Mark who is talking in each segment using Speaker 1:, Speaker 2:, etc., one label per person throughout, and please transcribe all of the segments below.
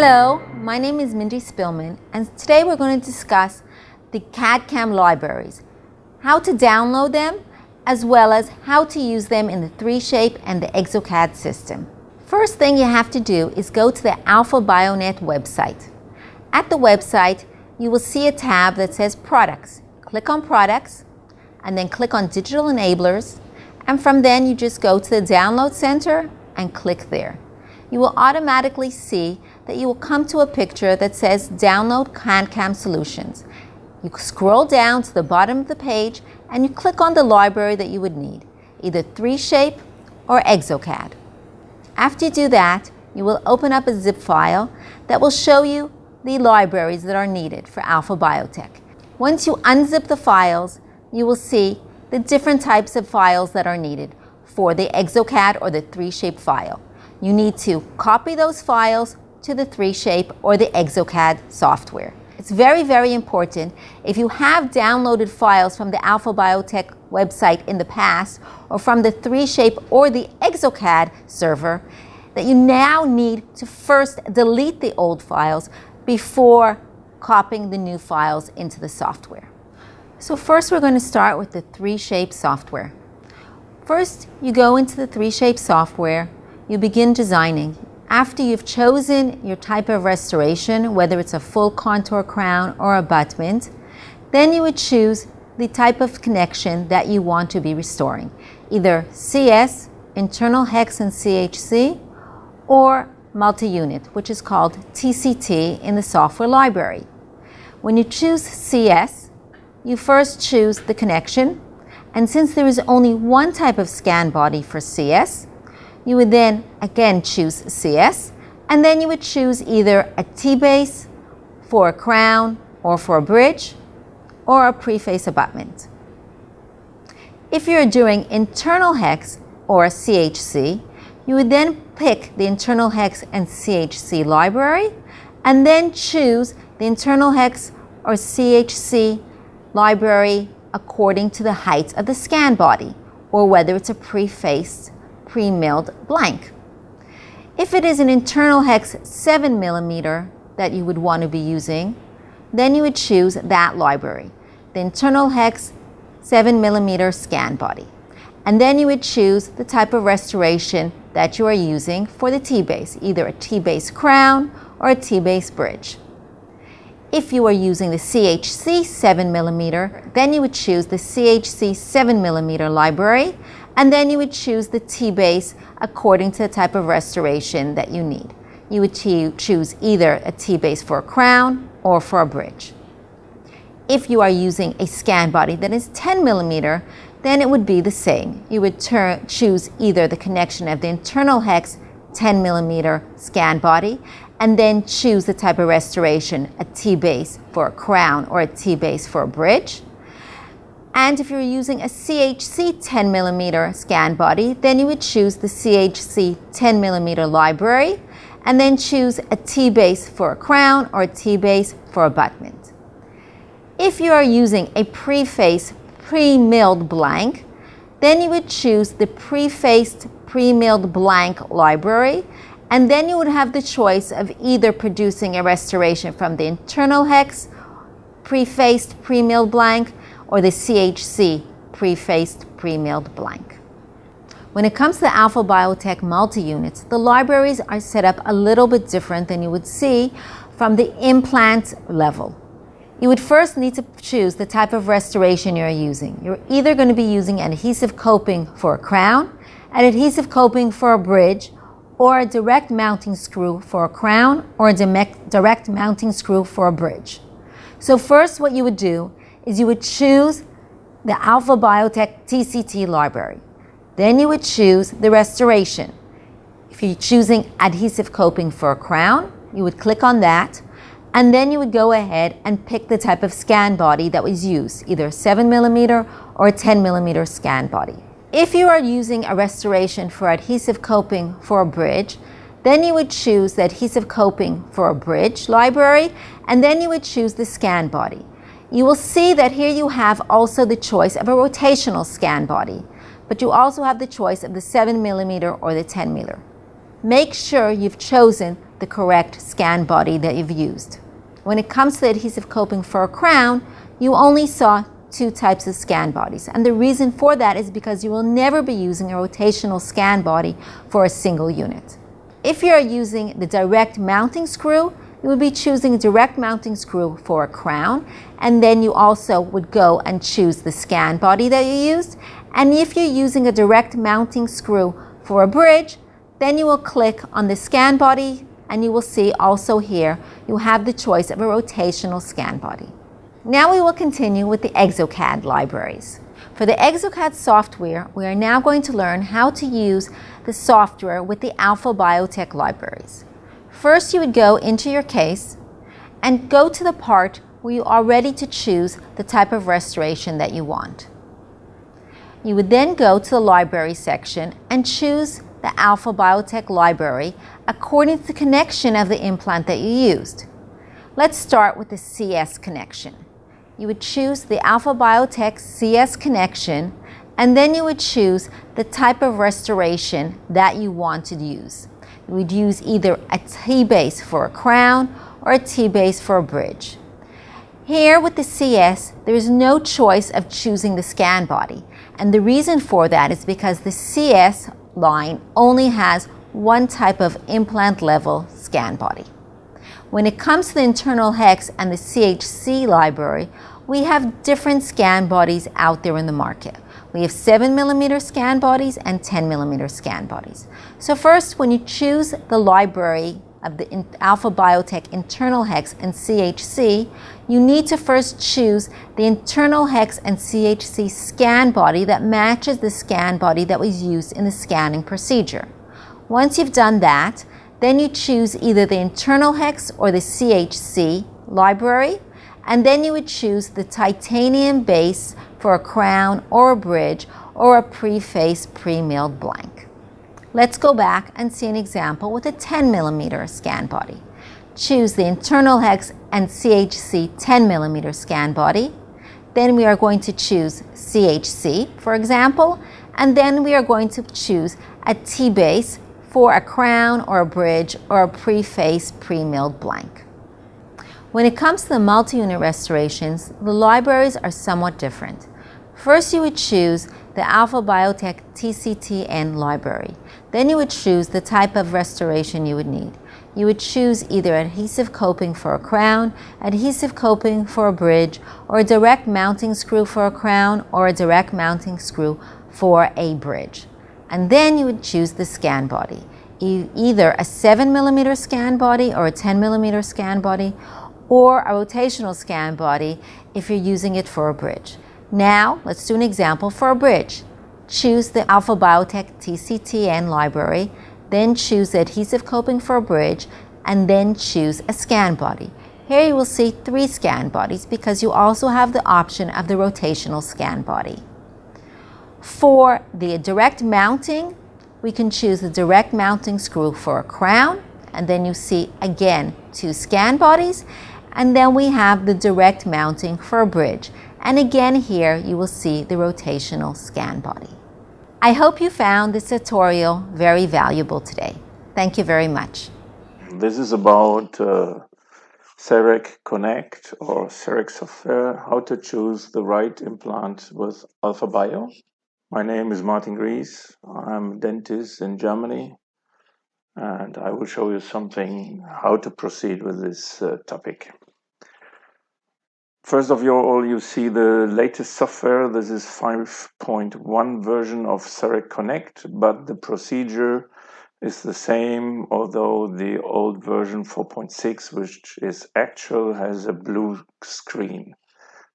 Speaker 1: Hello, my name is Mindy Spillman, and today we're going to discuss the CAD CAM libraries, how to download them, as well as how to use them in the 3Shape and the ExoCAD system. First thing you have to do is go to the Alpha Bionet website. At the website, you will see a tab that says Products. Click on Products, and then click on Digital Enablers, and from then you just go to the Download Center and click there. You will automatically see that you will come to a picture that says Download CAD CAM Solutions. You scroll down to the bottom of the page and you click on the library that you would need, either 3Shape or ExoCAD. After you do that, you will open up a zip file that will show you the libraries that are needed for Alpha Biotech. Once you unzip the files, you will see the different types of files that are needed for the ExoCAD or the 3Shape file. You need to copy those files to the 3Shape or the ExoCAD software. It's very, very important if you have downloaded files from the Alpha Biotech website in the past or from the 3Shape or the ExoCAD server that you now need to first delete the old files before copying the new files into the software. So first we're going to start with the 3Shape software. First, you go into the 3Shape software. You begin designing. After you've chosen your type of restoration, whether it's a full contour crown or abutment, then you would choose the type of connection that you want to be restoring, either CS, internal hex and CHC, or multi-unit, which is called TCT in the software library. When you choose CS, you first choose the connection, and since there is only one type of scan body for CS, you would then again choose CS, and then you would choose either a T-base for a crown or for a bridge, or a preface abutment. If you're doing internal hex or a CHC, you would then pick the internal hex and CHC library, and then choose the internal hex or CHC library according to the height of the scan body, or whether it's a prefaced pre-milled blank. If it is an internal hex 7mm that you would want to be using, then you would choose that library, the internal hex 7mm scan body. And then you would choose the type of restoration that you are using for the T-base, either a T-base crown or a T-base bridge. If you are using the CHC 7mm, then you would choose the CHC 7mm library, and then you would choose the T-base according to the type of restoration that you need. You would choose either a T-base for a crown or for a bridge. If you are using a scan body that is 10mm, then it would be the same. You would choose either the connection of the internal hex 10mm scan body, and then choose the type of restoration, a T-base for a crown or a T-base for a bridge. And if you're using a CHC 10mm scan body, then you would choose the CHC 10mm library, and then choose a T-base for a crown or a T-base for abutment. If you are using a preface pre-milled blank, then you would choose the prefaced pre-milled blank library, and then you would have the choice of either producing a restoration from the internal hex prefaced pre-milled blank or the CHC prefaced pre-milled blank. When it comes to the Alpha Biotech multi-units, the libraries are set up a little bit different than you would see from the implant level. You would first need to choose the type of restoration you're using. You're either going to be using an adhesive coping for a crown, an adhesive coping for a bridge, or a direct mounting screw for a crown, or a direct mounting screw for a bridge. So first what you would do is you would choose the Alpha Biotech TCT library. Then you would choose the restoration. If you're choosing adhesive coping for a crown, you would click on that, and then you would go ahead and pick the type of scan body that was used, either 7mm or a 10mm scan body. If you are using a restoration for adhesive coping for a bridge, then you would choose the adhesive coping for a bridge library, and then you would choose the scan body. You will see that here you have also the choice of a rotational scan body, but you also have the choice of the 7mm or the 10mm. Make sure you've chosen the correct scan body that you've used. When it comes to the adhesive coping for a crown, you only saw two types of scan bodies. And the reason for that is because you will never be using a rotational scan body for a single unit. If you're using the direct mounting screw, you would be choosing a direct mounting screw for a crown, and then you also would go and choose the scan body that you used. And if you're using a direct mounting screw for a bridge, then you will click on the scan body, and you will see also here you have the choice of a rotational scan body. Now we will continue with the ExoCAD libraries. For the ExoCAD software, we are now going to learn how to use the software with the Alpha Biotech libraries. First, you would go into your case and go to the part where you are ready to choose the type of restoration that you want. You would then go to the library section and choose the Alpha Biotech library according to the connection of the implant that you used. Let's start with the CS connection. You would choose the Alpha Biotech CS connection, and then you would choose the type of restoration that you want to use. You would use either a T-base for a crown or a T-base for a bridge. Here with the CS, there is no choice of choosing the scan body, and the reason for that is because the CS line only has one type of implant level scan body. When it comes to the internal hex and the CHC library, we have different scan bodies out there in the market. We have 7mm scan bodies and 10mm scan bodies. So first, when you choose the library of the Alpha Biotech internal hex and CHC, you need to first choose the internal hex and CHC scan body that matches the scan body that was used in the scanning procedure. Once you've done that, then you choose either the internal hex or the CHC library, and then you would choose the titanium base for a crown or a bridge or a pre-face pre-milled blank. Let's go back and see an example with a 10mm scan body. Choose the internal hex and CHC 10mm scan body. Then we are going to choose CHC, for example, and then we are going to choose a T-base for a crown or a bridge or a pre-face pre-milled blank. When it comes to the multi-unit restorations, the libraries are somewhat different. First, you would choose the Alpha Biotech TCTN library. Then you would choose the type of restoration you would need. You would choose either adhesive coping for a crown, adhesive coping for a bridge, or a direct mounting screw for a crown, or a direct mounting screw for a bridge. And then you would choose the scan body, either a 7mm scan body or a 10mm scan body, or a rotational scan body if you're using it for a bridge. Now, let's do an example for a bridge. Choose the Alpha Biotech TCTN library, then choose the adhesive coping for a bridge, and then choose a scan body. Here you will see 3 scan bodies because you also have the option of the rotational scan body. For the direct mounting, we can choose the direct mounting screw for a crown, and then you see again 2 scan bodies, and then we have the direct mounting for a bridge. And again here you will see the rotational scan body. I hope you found this tutorial very valuable today. Thank you very much.
Speaker 2: This is about Cerec Connect or Cerec software, how to choose the right implant with Alpha Bio. My name is Martin Gries. I'm a dentist in Germany, and I will show you something how to proceed with this topic. First of all, you see the latest software. This is 5.1 version of Cerec Connect, but the procedure is the same, although the old version 4.6, which is actual, has a blue screen.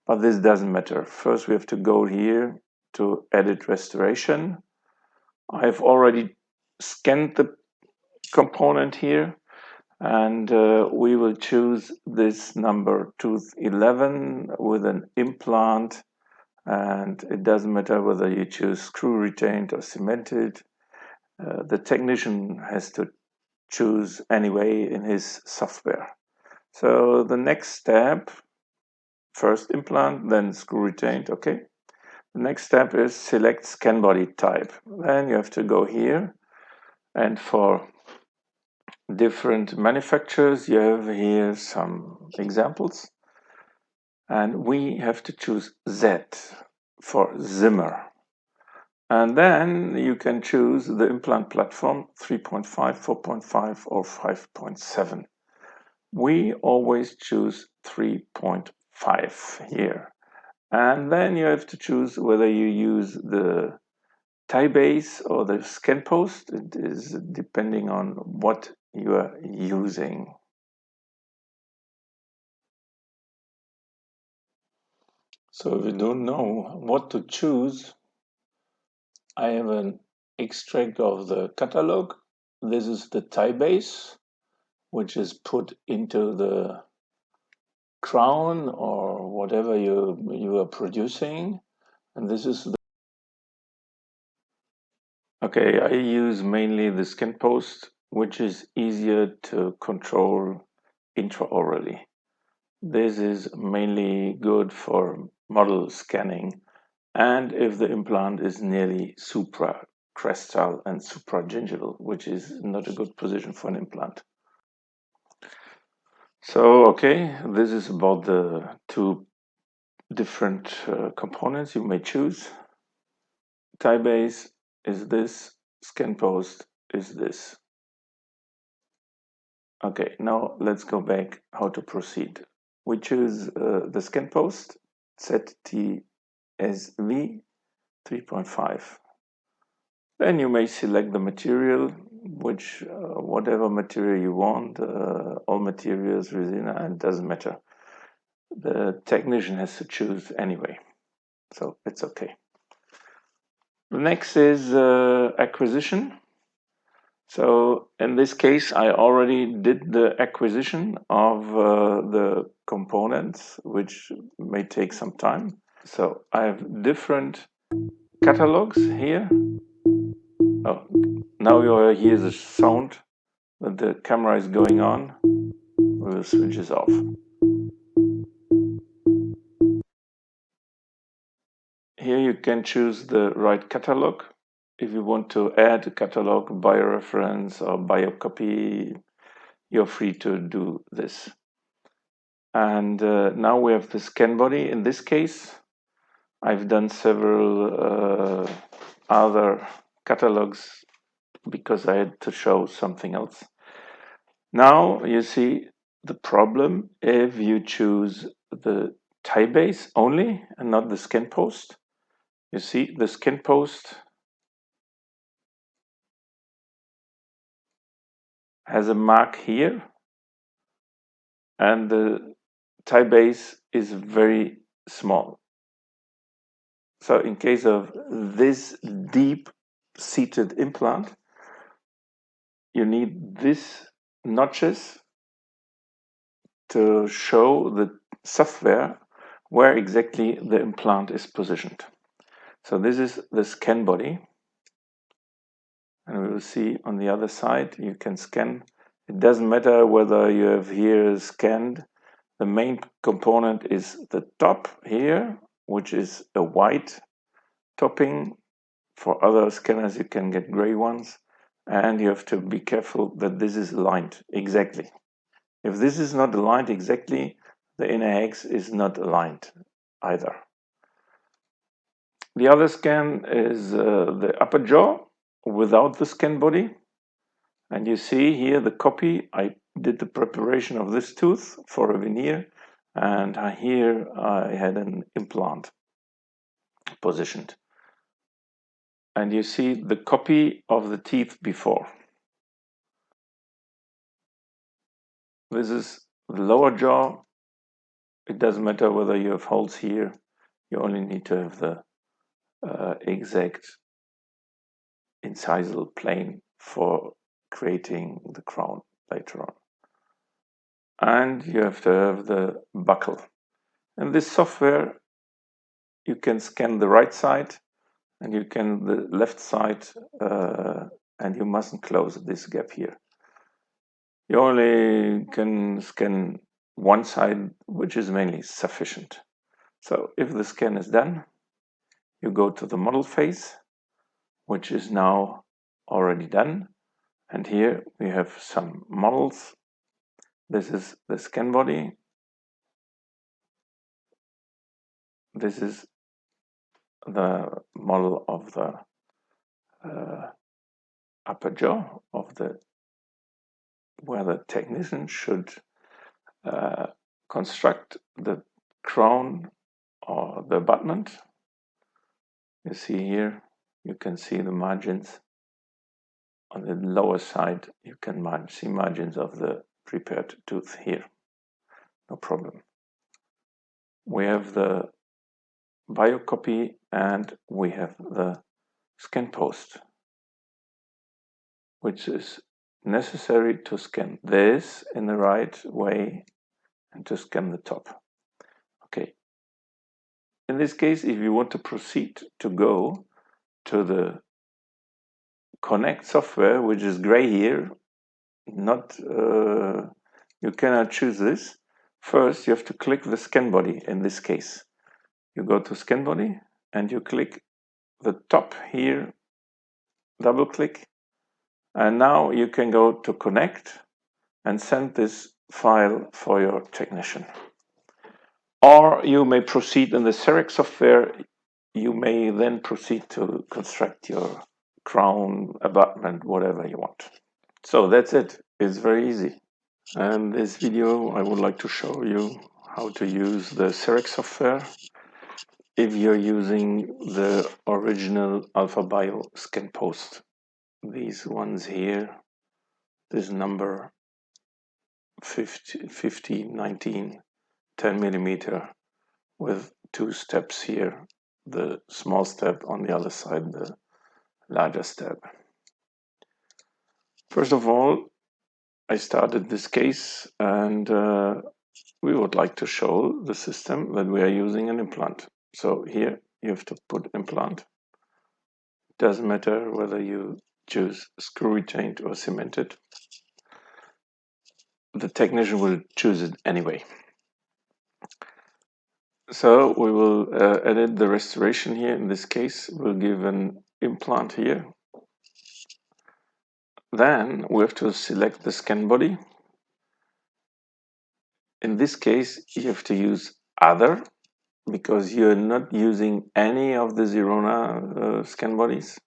Speaker 2: But this doesn't matter. First, we have to go here to edit restoration. I've already scanned the component here, and we will choose this number tooth 11 with an implant, and it doesn't matter whether you choose screw retained or cemented. The technician has to choose anyway in his software. So the next step, first implant, then screw retained, okay. The next step is select scan body type. Then you have to go here, and for different manufacturers. You have here some examples. And we have to choose Z for Zimmer. And then you can choose the implant platform 3.5, 4.5 or 5.7. We always choose 3.5 here. And then you have to choose whether you use the tie base or the scan post. It is depending on what you are using. So if you don't know what to choose, I have an extract of the catalog. This is the tie base, which is put into the crown or whatever you are producing. And this is the okay, I use mainly the skin post, which is easier to control intraorally. This is mainly good for model scanning and if the implant is nearly supracrestal and supragingival, which is not a good position for an implant. So, okay, this is about the two different components you may choose. Tie base is this, scan post is this. Okay, now let's go back how to proceed. We choose the scan post, ZTSV 3.5. Then you may select the material, which whatever material you want, all materials within, it doesn't matter. The technician has to choose anyway, so it's okay. The next is acquisition. So in this case, I already did the acquisition of the components, which may take some time. So I have different catalogs here. Oh, now you hear the sound that the camera is going on. We'll switch this off. Here you can choose the right catalog. If you want to add a catalog, bioreference or biocopy, you're free to do this. And now we have the scan body. In this case, I've done several other catalogs because I had to show something else. Now you see the problem if you choose the tie base only and not the scan post. You see the scan post has a mark here and the tie base is very small. So in case of this deep seated implant, you need these notches to show the software where exactly the implant is positioned. So this is the scan body. And we will see on the other side, you can scan. It doesn't matter whether you have here scanned. The main component is the top here, which is a white topping. For other scanners, you can get gray ones. And you have to be careful that this is aligned exactly. If this is not aligned exactly, the inner hex is not aligned either. The other scan is the upper jaw without the scan body. And you see here the copy. I did the preparation of this tooth for a veneer. And here I had an implant positioned. And you see the copy of the teeth before. This is the lower jaw. It doesn't matter whether you have holes here. You only need to have the exact incisal plane for creating the crown later on. And you have to have the buccal. In this software, you can scan the right side and you can the left side, and you mustn't close this gap here. You only can scan one side, which is mainly sufficient. So if the scan is done, you go to the model phase, which is now already done. And here we have some models. This is the scan body. This is the model of the upper jaw of the where the technician should construct the crown or the abutment. You see here, you can see the margins. On the lower side, you can see margins of the prepared tooth here. No problem. We have the biocopy and we have the scan post, which is necessary to scan this in the right way and to scan the top. Okay. In this case, if you want to proceed to go to the Connect software, which is gray here, you cannot choose this. First, you have to click the scan body. In this case, you go to scan body and you click the top here, double click, and now you can go to Connect and send this file for your technician. Or you may proceed in the Cerec software. You may then proceed to construct your crown, abutment, whatever you want. So that's it. It's very easy. And this video I would like to show you how to use the Cerec software if you're using the original AlphaBio scan post. These ones here, this number 50, 19, 10 millimeter with two steps here, the small step on the other side, the larger step. First of all, I started this case and we would like to show the system that we are using an implant. So here you have to put implant. Doesn't matter whether you choose screw retained or cemented. The technician will choose it anyway. So we will edit the restoration here. In this case, we'll give an implant here. Then we have to select the scan body. In this case, you have to use other because you're not using any of the Zirona scan bodies.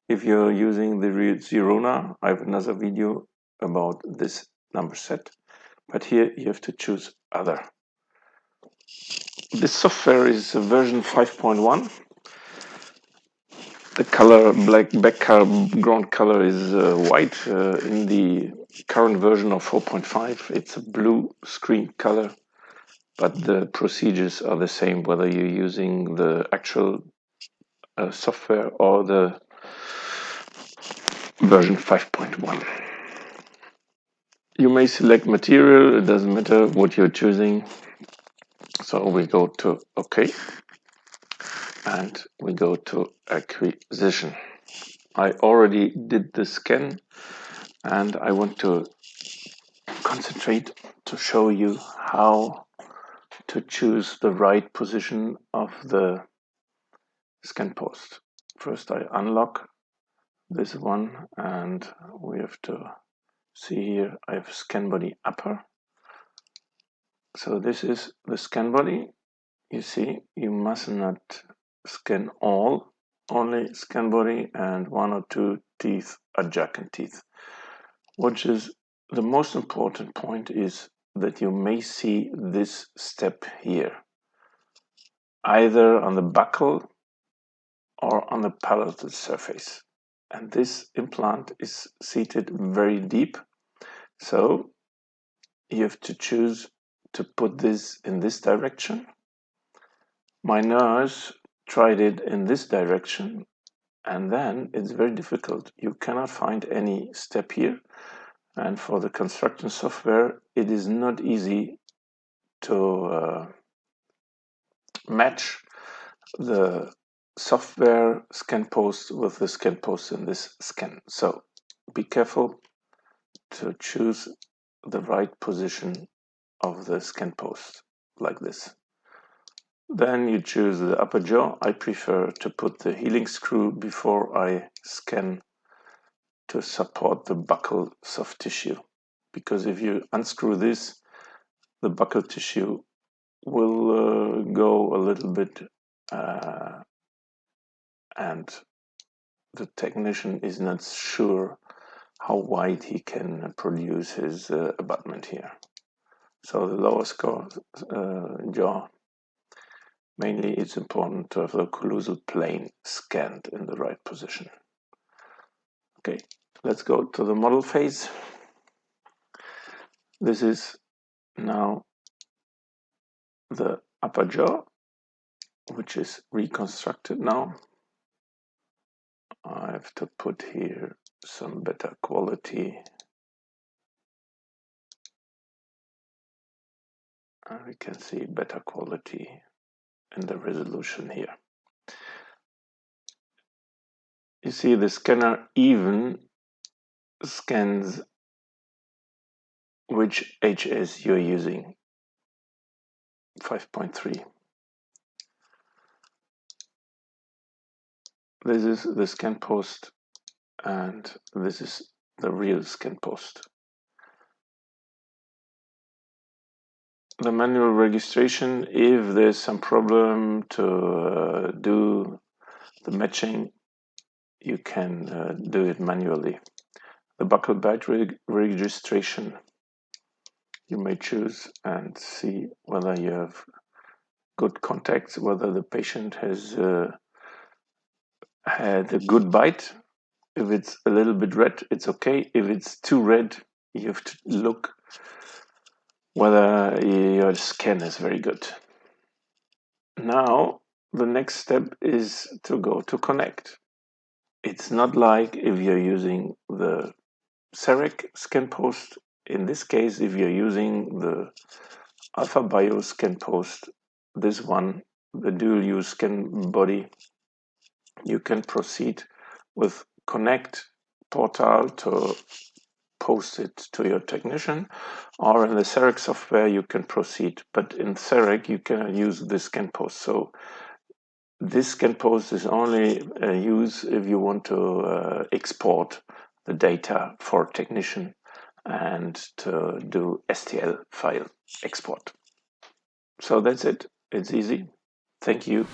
Speaker 2: If you're using the Zirona, I have another video about this number set. But here you have to choose other. This software is version 5.1. The color, black background color is white. In the current version of 4.5, it's a blue screen color, but the procedures are the same whether you're using the actual software or the version 5.1. You may select material, it doesn't matter what you're choosing. So we go to OK and we go to acquisition. I already did the scan and I want to concentrate to show you how to choose the right position of the scan post. First I unlock this one and we have to see here I have scan body upper. So this is the scan body. You see, you must not scan all, only scan body and one or two teeth, adjacent teeth. Which is the most important point is that you may see this step here, either on the buccal or on the palatal surface. And this implant is seated very deep, so you have to choose to put this in this direction. My nurse tried it in this direction, and then it's very difficult. You cannot find any step here. And for the construction software, it is not easy to match the software scan post with the scan post in this scan. So be careful to choose the right position of the scan post like this. Then you choose the upper jaw. I prefer to put the healing screw before I scan to support the buccal soft tissue. Because if you unscrew this, the buccal tissue will go a little bit and the technician is not sure how wide he can produce his abutment here. So the lower jaw, mainly it's important to have the collusal plane scanned in the right position. Okay, let's go to the model phase. This is now the upper jaw, which is reconstructed now. I have to put here some better quality. And we can see better quality in the resolution here. You see the scanner even scans which HS you're using, 5.3. This is the scan post and this is the real scan post. The manual registration, if there's some problem to do the matching, you can do it manually. The buccal badge registration, you may choose and see whether you have good contacts, whether the patient has had a good bite. If it's a little bit red, it's okay. If it's too red, you have to look whether your scan is very good. Now, the next step is to go to connect. It's not like if you're using the Cerec scan post. In this case, if you're using the Alpha Bio scan post, this one, the dual use scan body, you can proceed with connect portal to post it to your technician, or in the Cerec software you can proceed, but in Cerec you can use this scan post. So this scan post is only used if you want to export the data for technician and to do STL file export. So that's it. It's easy. Thank you.